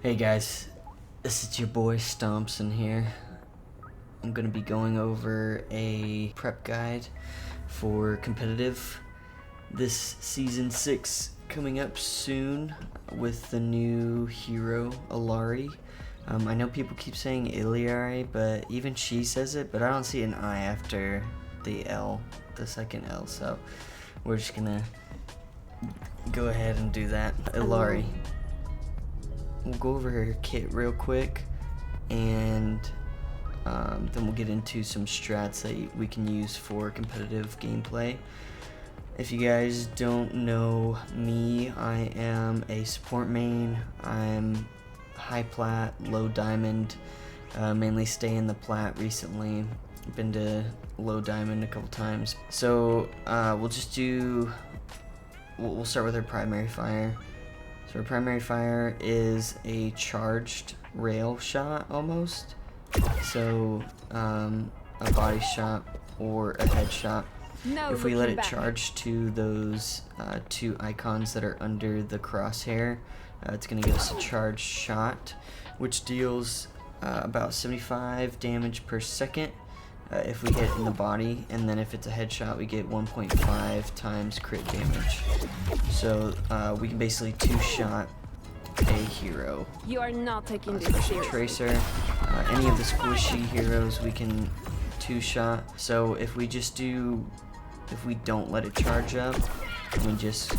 Hey guys, this is your boy Stompson here. I'm gonna be going over a prep guide for competitive. This season 6 coming up soon with the new hero, Illari. I know people keep saying Illari, but even she says it, but I don't see an I after the L, the second L, so we're just gonna go ahead and do that. Illari. We'll go over her kit real quick, and then we'll get into some strats that we can use for competitive gameplay. If you guys don't know me, I am a support main. I'm high plat, low diamond, mainly stay in the plat recently. Been to low diamond a couple times. So we'll start with our primary fire. So our primary fire is a charged rail shot almost. So a body shot or a headshot. If we let it charge to those two icons that are under the crosshair, it's going to give us a charged shot, which deals about 75 damage per second if we hit in the body, and then if it's a headshot we get 1.5 times crit damage. So we can basically two-shot a hero. You are not taking this especially seriously. Tracer, any of the squishy heroes we can two-shot. So if we don't let it charge up, and we just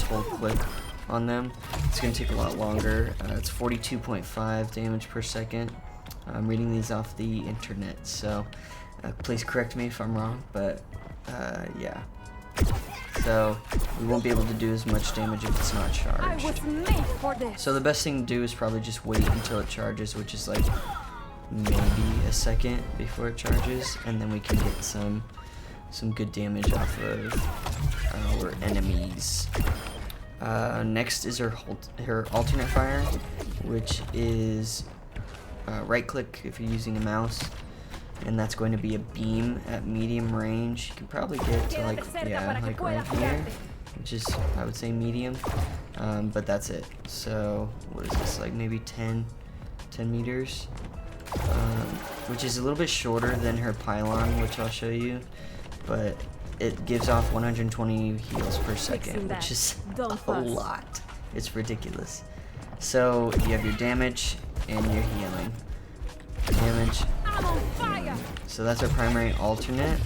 hold click on them, it's going to take a lot longer. It's 42.5 damage per second. I'm reading these off the internet, so please correct me if I'm wrong, but yeah. So we won't be able to do as much damage if it's not charged. I was made for this. So the best thing to do is probably just wait until it charges, which is like maybe a second before it charges, and then we can get some good damage off of our enemies. Next is her alternate fire, which is right click if you're using a mouse, and that's going to be a beam at medium range. You can probably get to like right here, which is, I would say, medium, but that's it. So what is this, like maybe 10 meters, which is a little bit shorter than her pylon, which I'll show you, but it gives off 120 heals per second, which is a lot. It's ridiculous. So you have your damage and your healing. Damage. Healing. So that's our primary alternate.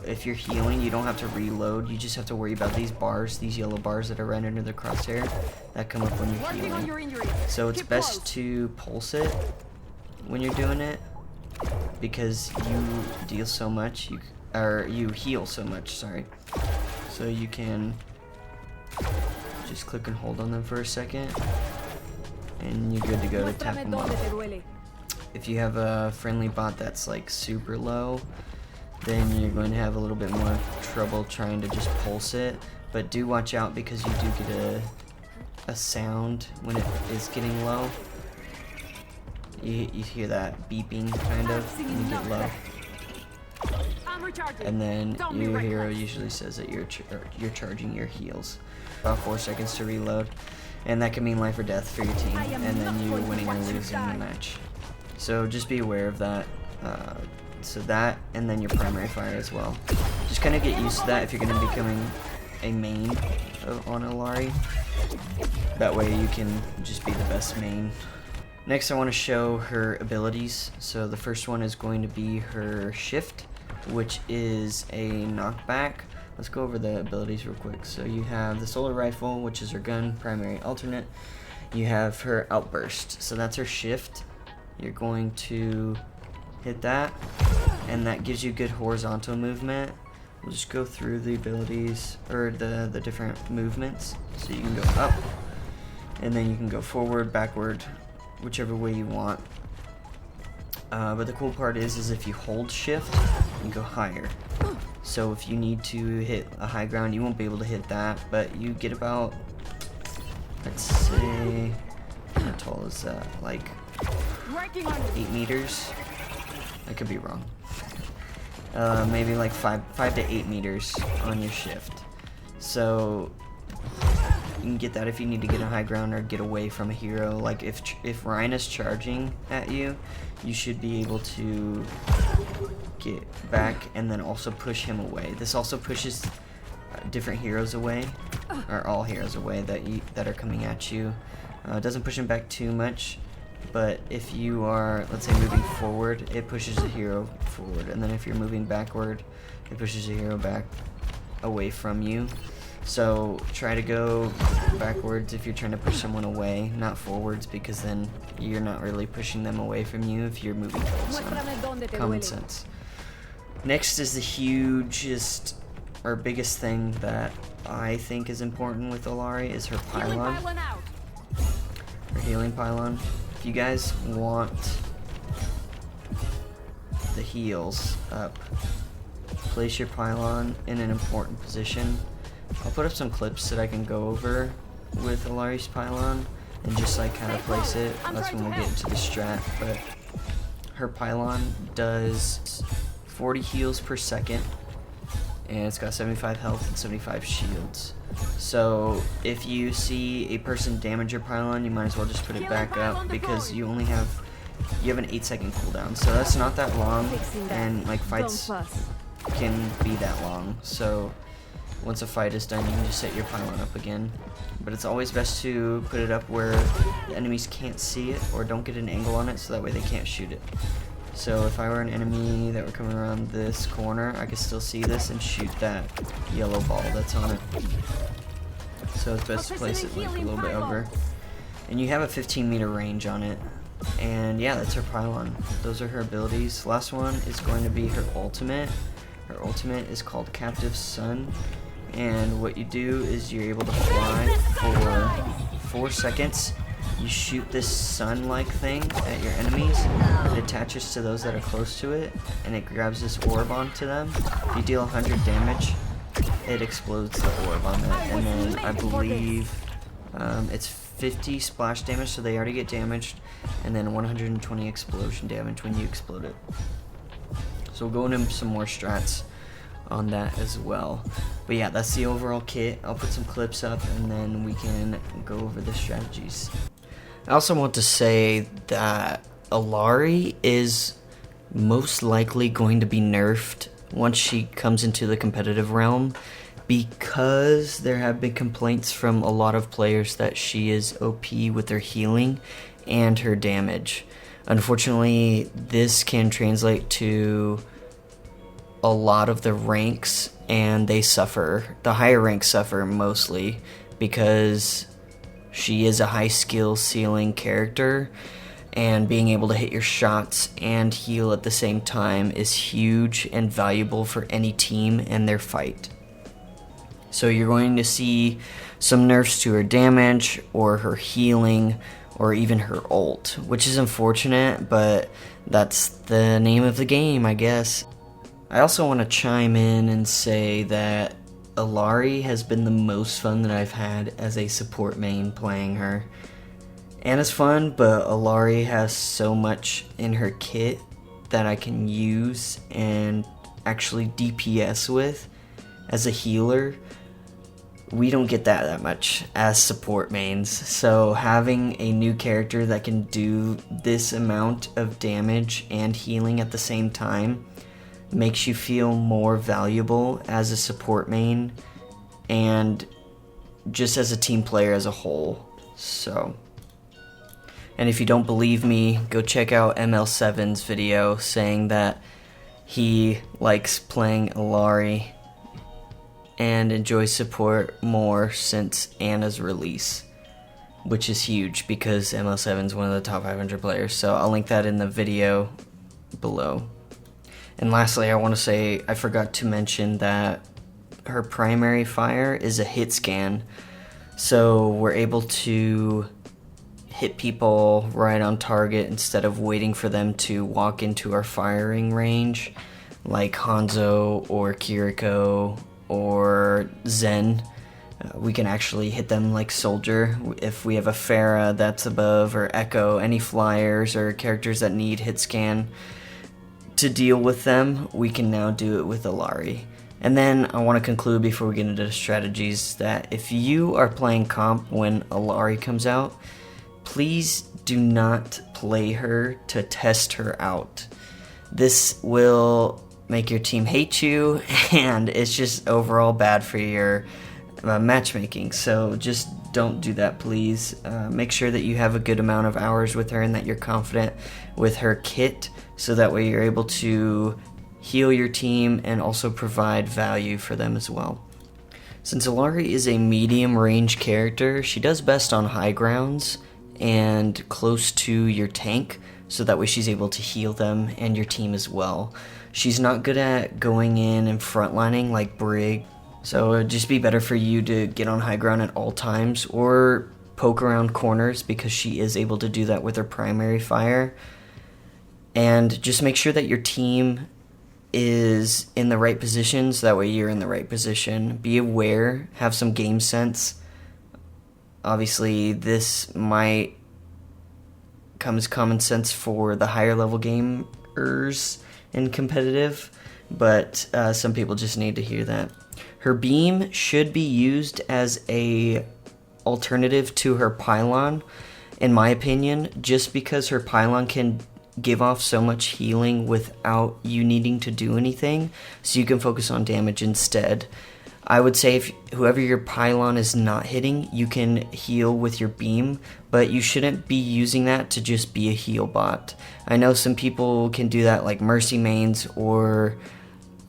If you're healing, you don't have to reload. You just have to worry about these bars, these yellow bars that are right under the crosshair that come up when you're healing. So it's best to pulse it when you're doing it, because you deal so much, you heal so much, sorry. So you can just click and hold on them for a second, and you're good to go to tap them off. If you have a friendly bot that's like super low, then you're going to have a little bit more trouble trying to just pulse it, but do watch out because you do get a sound when it is getting low. You hear that beeping kind of when you get low. And then your hero usually says that you're charging your heals. About 4 seconds to reload, and that can mean life or death for your team, and then you winning or losing the match. So just be aware of that. So that, and then your primary fire as well. Just kind of get used to that if you're going to be becoming a main on Illari. That way you can just be the best main. Next I want to show her abilities. So the first one is going to be her shift, which is a knockback. Let's go over the abilities real quick. So you have the solar rifle, which is her gun, primary alternate. You have her outburst, so that's her shift. You're going to hit that, and that gives you good horizontal movement. We'll just go through the abilities, or the different movements. So you can go up, and then you can go forward, backward, whichever way you want. But the cool part is if you hold shift, you go higher. So if you need to hit a high ground, you won't be able to hit that, but you get about, let's say, how tall is that? Like 8 meters? I could be wrong. Maybe like 5 to 8 meters on your shift. So You can get that if you need to get a high ground or get away from a hero. Like if Rhina's charging at you, you should be able to get back and then also push him away. This also pushes different heroes away, or all heroes away that are coming at you. It doesn't push him back too much, but if you are, let's say, moving forward, it pushes a hero forward, and then if you're moving backward, it pushes a hero back away from you. So try to go backwards if you're trying to push someone away, not forwards, because then you're not really pushing them away from you if you're moving towards them. Common sense. Next is the hugest or biggest thing that I think is important with Illari is her pylon. Her healing pylon. If you guys want the heals up, place your pylon in an important position. I'll put up some clips that I can go over with Illari's pylon and just like how to place it. That's when we'll get into the strat, but her pylon does 40 heals per second, and it's got 75 health and 75 shields. So if you see a person damage your pylon, you might as well just put it back up, because you only have an 8-second cooldown, so that's not that long, and like fights can be that long. So once a fight is done, you can just set your pylon up again. But it's always best to put it up where the enemies can't see it or don't get an angle on it, so that way they can't shoot it. So if I were an enemy that were coming around this corner, I could still see this and shoot that yellow ball that's on it. So it's best to place it like a little bit over. And you have a 15-meter range on it. And yeah, that's her pylon. Those are her abilities. Last one is going to be her ultimate. Her ultimate is called Captive Sun. And what you do is you're able to fly for 4 seconds. You shoot this sun-like thing at your enemies. It attaches to those that are close to it, and it grabs this orb onto them. If you deal 100 damage, it explodes the orb on that. And then I believe it's 50 splash damage, so they already get damaged, and then 120 explosion damage when you explode it. So we'll go into some more strats on that as well. But yeah, that's the overall kit. I'll put some clips up and then we can go over the strategies. I also want to say that Illari is most likely going to be nerfed once she comes into the competitive realm, because there have been complaints from a lot of players that she is OP with her healing and her damage. Unfortunately, this can translate to a lot of the ranks, and they suffer. The higher ranks suffer mostly because she is a high skill ceiling character, and being able to hit your shots and heal at the same time is huge and valuable for any team and their fight. So you're going to see some nerfs to her damage or her healing or even her ult, which is unfortunate, but that's the name of the game, I guess. I also want to chime in and say that Illari has been the most fun that I've had as a support main playing her. Anna's fun, but Illari has so much in her kit that I can use and actually DPS with as a healer. We don't get that much as support mains, so having a new character that can do this amount of damage and healing at the same time makes you feel more valuable as a support main and just as a team player as a whole. So, and if you don't believe me, go check out ML7's video saying that he likes playing Illari and enjoys support more since Anna's release, which is huge because ML7's one of the top 500 players, so I'll link that in the video below. And lastly, I want to say I forgot to mention that her primary fire is a hit scan, so we're able to hit people right on target instead of waiting for them to walk into our firing range like Hanzo or Kiriko or Zen. We can actually hit them like Soldier. If we have a Pharah that's above, or Echo, any flyers or characters that need hit scan to deal with them, we can now do it with Illari. And then I want to conclude before we get into the strategies that if you are playing comp when Illari comes out, please do not play her to test her out. This will make your team hate you, and it's just overall bad for your matchmaking. So just don't do that, please. Make sure that you have a good amount of hours with her and that you're confident with her kit, so that way you're able to heal your team and also provide value for them as well. Since Illari is a medium range character, she does best on high grounds and close to your tank, so that way she's able to heal them and your team as well. She's not good at going in and frontlining like Brig, so it would just be better for you to get on high ground at all times or poke around corners, because she is able to do that with her primary fire. And just make sure that your team is in the right positions, that way you're in the right position. Be aware, have some game sense. Obviously, this might come as common sense for the higher level gamers in competitive, but some people just need to hear that. Her beam should be used as a alternative to her pylon, in my opinion, just because her pylon can give off so much healing without you needing to do anything, so you can focus on damage instead. I would say if whoever your pylon is not hitting, you can heal with your beam, but you shouldn't be using that to just be a heal bot. I know some people can do that, like Mercy mains or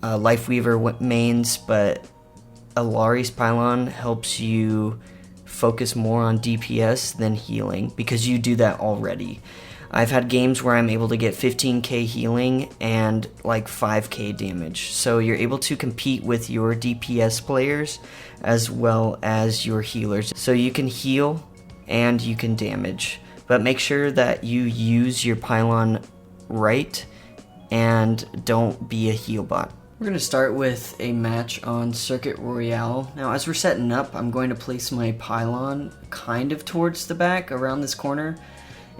Lifeweaver mains, but Illari's pylon helps you focus more on DPS than healing, because you do that already. I've had games where I'm able to get 15k healing and like 5k damage. So you're able to compete with your DPS players as well as your healers. So you can heal and you can damage. But make sure that you use your pylon right and don't be a heal bot. We're going to start with a match on Circuit Royale. Now as we're setting up, I'm going to place my pylon kind of towards the back around this corner.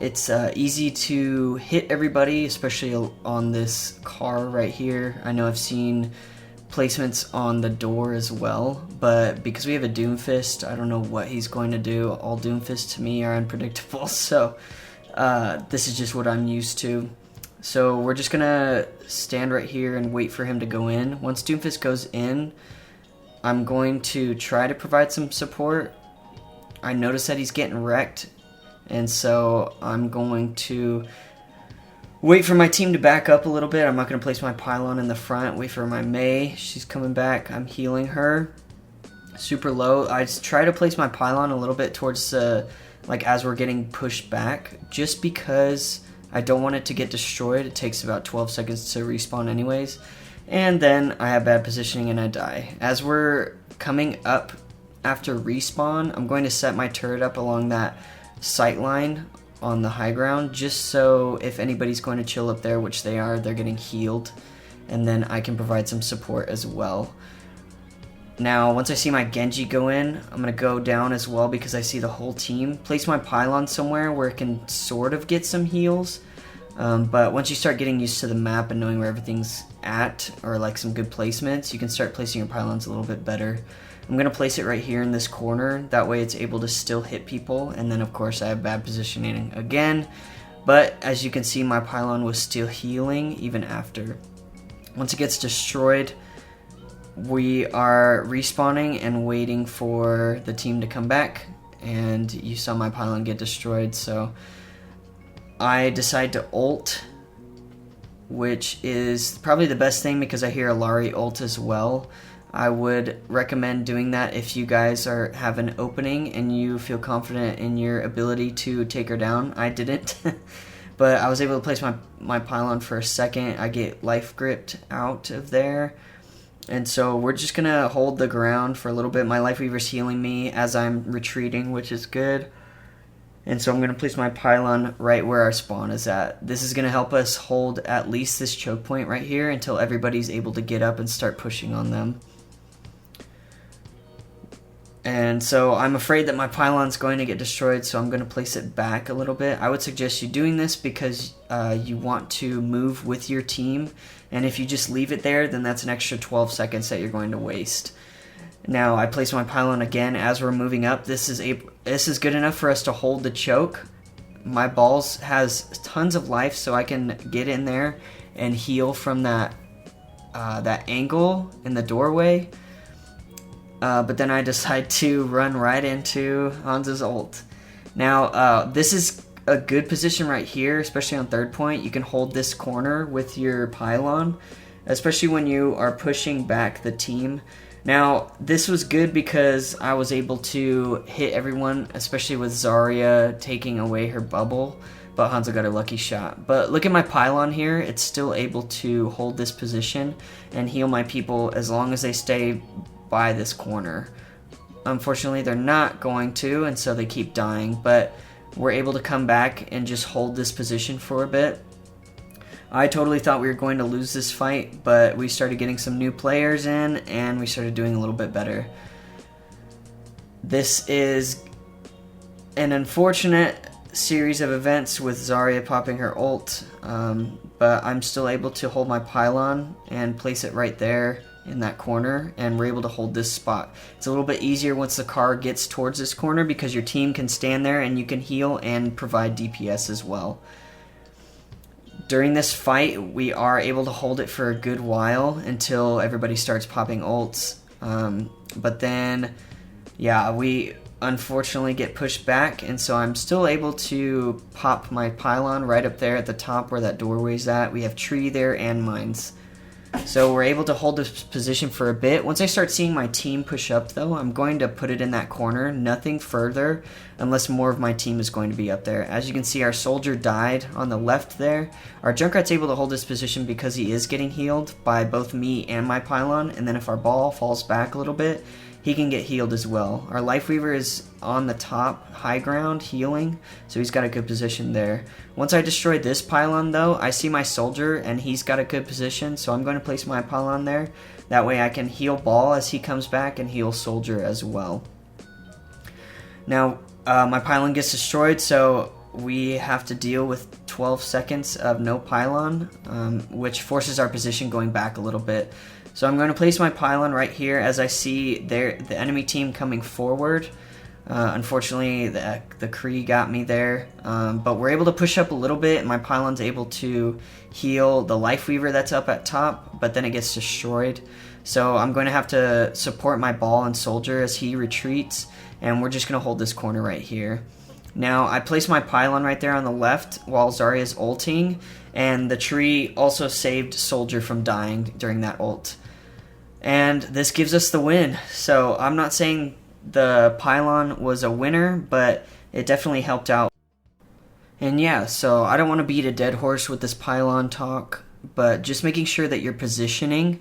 It's easy to hit everybody, especially on this car right here. I know I've seen placements on the door as well, but because we have a Doomfist, I don't know what he's going to do. All Doomfists to me are unpredictable, so this is just what I'm used to. So we're just gonna stand right here and wait for him to go in. Once Doomfist goes in, I'm going to try to provide some support. I notice that he's getting wrecked, and so I'm going to wait for my team to back up a little bit. I'm not going to place my pylon in the front. Wait for my Mei. She's coming back. I'm healing her. Super low. I try to place my pylon a little bit towards like as we're getting pushed back, just because I don't want it to get destroyed. It takes about 12 seconds to respawn anyways. And then I have bad positioning and I die. As we're coming up after respawn, I'm going to set my turret up along that sight line on the high ground, just so if anybody's going to chill up there, which they are, they're getting healed, and then I can provide some support as well. Now once I see my Genji go in, I'm gonna go down as well because I see the whole team. Place my pylon somewhere where it can sort of get some heals, but once you start getting used to the map and knowing where everything's at, or like some good placements, you can start placing your pylons a little bit better. I'm going to place it right here in this corner, that way it's able to still hit people, and then of course I have bad positioning again, but as you can see my pylon was still healing even after. Once it gets destroyed, we are respawning and waiting for the team to come back, and you saw my pylon get destroyed, so I decide to ult, which is probably the best thing because I hear Illari ult as well. I would recommend doing that if you guys have an opening and you feel confident in your ability to take her down. I didn't, but I was able to place my pylon for a second. I get life gripped out of there, and so we're just going to hold the ground for a little bit. My Lifeweaver's healing me as I'm retreating, which is good. And so I'm going to place my pylon right where our spawn is at. This is going to help us hold at least this choke point right here until everybody's able to get up and start pushing on them. And so I'm afraid that my pylon's going to get destroyed, so I'm going to place it back a little bit. I would suggest you doing this because you want to move with your team, and if you just leave it there, then that's an extra 12 seconds that you're going to waste. Now I place my pylon again as we're moving up. This is good enough for us to hold the choke. My balls has tons of life, so I can get in there and heal from that angle in the doorway. But then I decide to run right into Hans's ult. Now, this is a good position right here, especially on third point. You can hold this corner with your pylon, especially when you are pushing back the team. Now, this was good because I was able to hit everyone, especially with Zarya taking away her bubble, but Hanzo got a lucky shot. But look at my pylon here. It's still able to hold this position and heal my people as long as they stay by this corner. Unfortunately, they're not going to, and so they keep dying, but we're able to come back and just hold this position for a bit. I totally thought we were going to lose this fight, but we started getting some new players in, and we started doing a little bit better. This is an unfortunate series of events with Zarya popping her ult, but I'm still able to hold my pylon and place it right there in that corner, and we're able to hold this spot. It's a little bit easier once the car gets towards this corner because your team can stand there and you can heal and provide DPS as well. During this fight, we are able to hold it for a good while until everybody starts popping ults. But then, yeah, we unfortunately get pushed back, and so I'm still able to pop my pylon right up there at the top where that doorway's at. We have tree there and mines. So we're able to hold this position for a bit. Once I start seeing my team push up, though, I'm going to put it in that corner, nothing further, unless more of my team is going to be up there. As you can see, our soldier died on the left there. Our Junkrat's able to hold this position because he is getting healed by both me and my pylon, and then if our ball falls back a little bit, he can get healed as well. Our Lifeweaver is on the top high ground healing, so he's got a good position there. Once I destroy this pylon, though, I see my soldier and he's got a good position, so I'm going to place my pylon there. That way I can heal ball as he comes back and heal soldier as well. Now my pylon gets destroyed, so we have to deal with 12 seconds of no pylon, which forces our position going back a little bit. So I'm going to place my pylon right here as I see the enemy team coming forward. Unfortunately, the Kree got me there, but we're able to push up a little bit, and my pylon's able to heal the Lifeweaver that's up at top, but then it gets destroyed. So I'm going to have to support my ball and soldier as he retreats, and we're just going to hold this corner right here. Now, I place my pylon right there on the left while Zarya's ulting, and the tree also saved soldier from dying during that ult. And this gives us the win. So I'm not saying the pylon was a winner, but it definitely helped out. And yeah, so I don't want to beat a dead horse with this pylon talk, but just making sure that you're positioning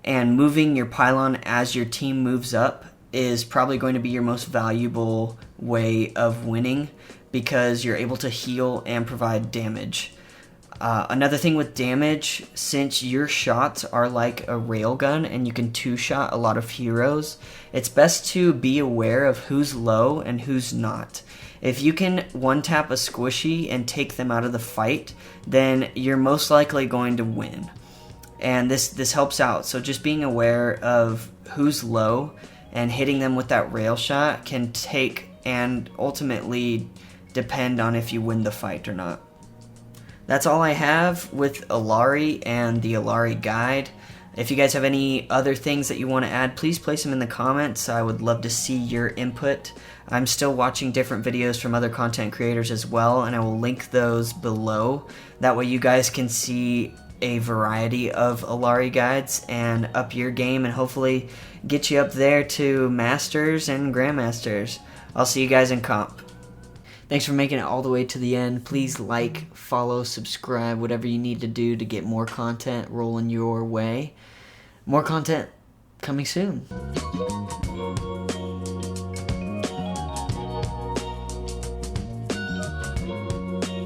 and moving your pylon as your team moves up is probably going to be your most valuable way of winning, because you're able to heal and provide damage. Another thing with damage, since your shots are like a railgun and you can two-shot a lot of heroes, it's best to be aware of who's low and who's not. If you can one-tap a squishy and take them out of the fight, then you're most likely going to win. And this helps out, so just being aware of who's low and hitting them with that rail shot can take and ultimately depend on if you win the fight or not. That's all I have with Illari and the Illari guide. If you guys have any other things that you want to add, please place them in the comments. I would love to see your input. I'm still watching different videos from other content creators as well, and I will link those below. That way you guys can see a variety of Illari guides and up your game and hopefully get you up there to Masters and Grandmasters. I'll see you guys in comp. Thanks for making it all the way to the end. Please like, follow, subscribe, whatever you need to do to get more content rolling your way. More content coming soon.